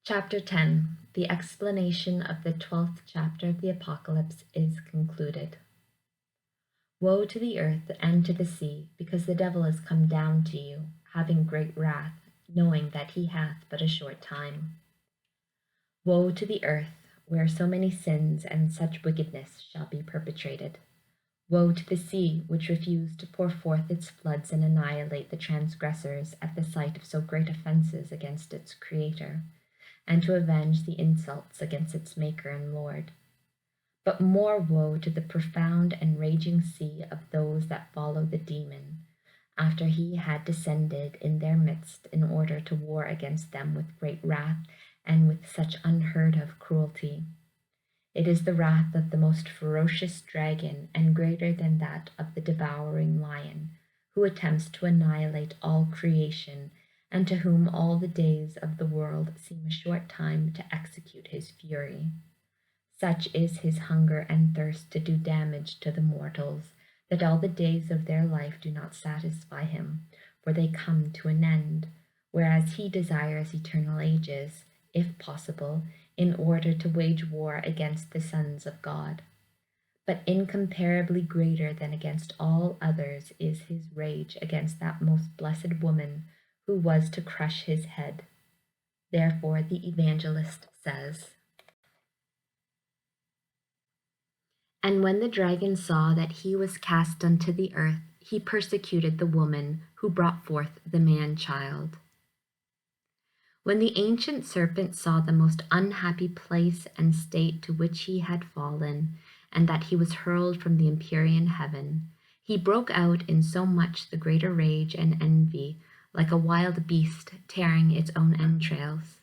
Chapter 10. The explanation of the 12th chapter of the Apocalypse is concluded. Woe to the earth and to the sea, because the devil is come down to you, having great wrath, knowing that he hath but a short time. Woe to the earth, where so many sins and such wickedness shall be perpetrated. Woe to the sea, which refused to pour forth its floods and annihilate the transgressors at the sight of so great offences against its Creator, and to avenge the insults against its Maker and Lord. But more woe to the profound and raging sea of those that follow the demon, after he had descended in their midst in order to war against them with great wrath and with such unheard of cruelty. It is the wrath of the most ferocious dragon, and greater than that of the devouring lion, who attempts to annihilate all creation, and to whom all the days of the world seem a short time to execute his fury. Such is his hunger and thirst to do damage to the mortals, that all the days of their life do not satisfy him, for they come to an end, whereas he desires eternal ages, if possible, in order to wage war against the sons of God. But incomparably greater than against all others is his rage against that most blessed woman who was to crush his head. Therefore the evangelist says, "And when the dragon saw that he was cast unto the earth, he persecuted the woman who brought forth the man-child." When the ancient serpent saw the most unhappy place and state to which he had fallen, and that he was hurled from the empyrean heaven, he broke out in so much the greater rage and envy, like a wild beast tearing its own entrails.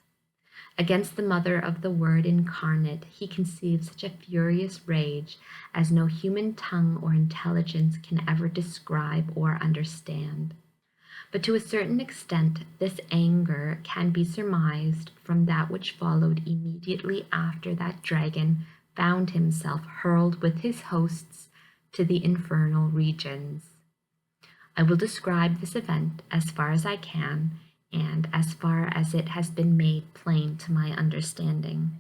Against the mother of the Word incarnate, he conceived such a furious rage as no human tongue or intelligence can ever describe or understand. But to a certain extent, this anger can be surmised from that which followed immediately after that dragon found himself hurled with his hosts to the infernal regions. I will describe this event as far as I can, and as far as it has been made plain to my understanding.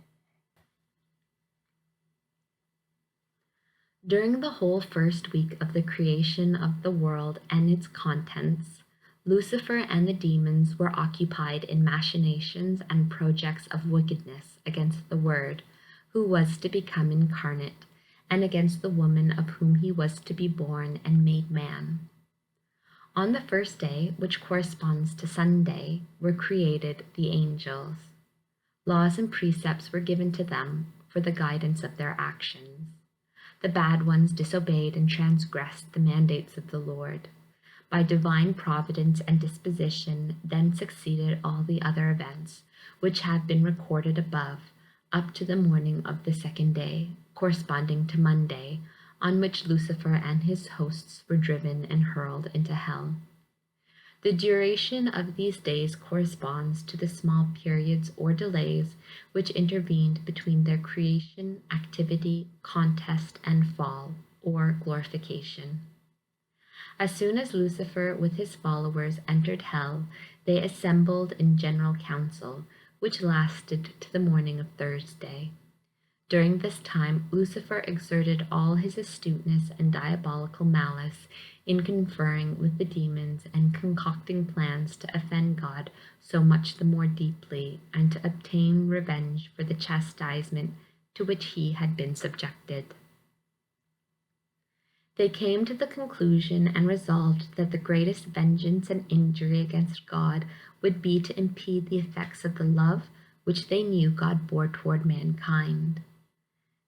During the whole first week of the creation of the world and its contents, Lucifer and the demons were occupied in machinations and projects of wickedness against the Word, who was to become incarnate, and against the woman of whom he was to be born and made man. On the first day, which corresponds to Sunday, were created the angels. Laws and precepts were given to them for the guidance of their actions. The bad ones disobeyed and transgressed the mandates of the Lord. By divine providence and disposition then succeeded all the other events, which have been recorded above, up to the morning of the second day, corresponding to Monday, on which Lucifer and his hosts were driven and hurled into hell. The duration of these days corresponds to the small periods or delays which intervened between their creation, activity, contest, and fall, or glorification. As soon as Lucifer with his followers entered hell, they assembled in general council, which lasted to the morning of Thursday. During this time, Lucifer exerted all his astuteness and diabolical malice in conferring with the demons and concocting plans to offend God so much the more deeply, and to obtain revenge for the chastisement to which he had been subjected. They came to the conclusion and resolved that the greatest vengeance and injury against God would be to impede the effects of the love which they knew God bore toward mankind.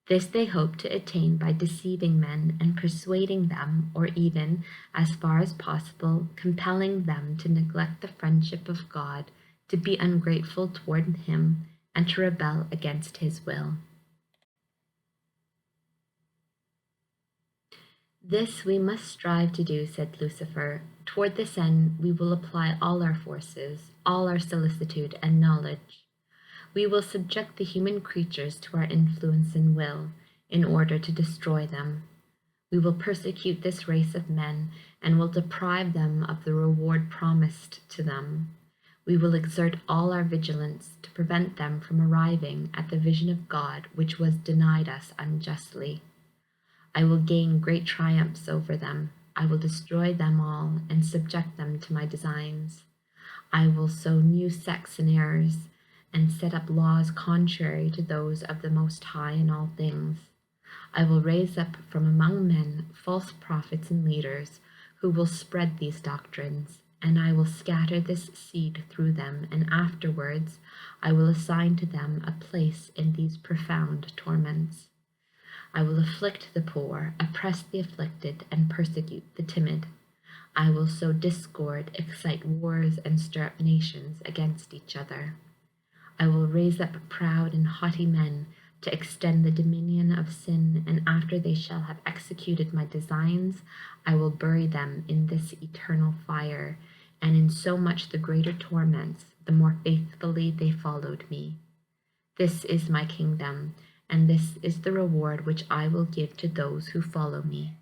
This they hoped to attain by deceiving men and persuading them, or even, as far as possible, compelling them to neglect the friendship of God, to be ungrateful toward him, and to rebel against his will. "This we must strive to do," said Lucifer. "Toward this end we will apply all our forces, all our solicitude and knowledge. We will subject the human creatures to our influence and will, in order to destroy them. We will persecute this race of men, and will deprive them of the reward promised to them. We will exert all our vigilance to prevent them from arriving at the vision of God which was denied us unjustly. I will gain great triumphs over them. I will destroy them all and subject them to my designs. I will sow new sects and errors and set up laws contrary to those of the Most High in all things. I will raise up from among men false prophets and leaders who will spread these doctrines, and I will scatter this seed through them, and afterwards I will assign to them a place in these profound torments. I will afflict the poor, oppress the afflicted, and persecute the timid. I will sow discord, excite wars, and stir up nations against each other. I will raise up proud and haughty men to extend the dominion of sin, and after they shall have executed my designs, I will bury them in this eternal fire, and in so much the greater torments, the more faithfully they followed me. This is my kingdom, and this is the reward which I will give to those who follow me.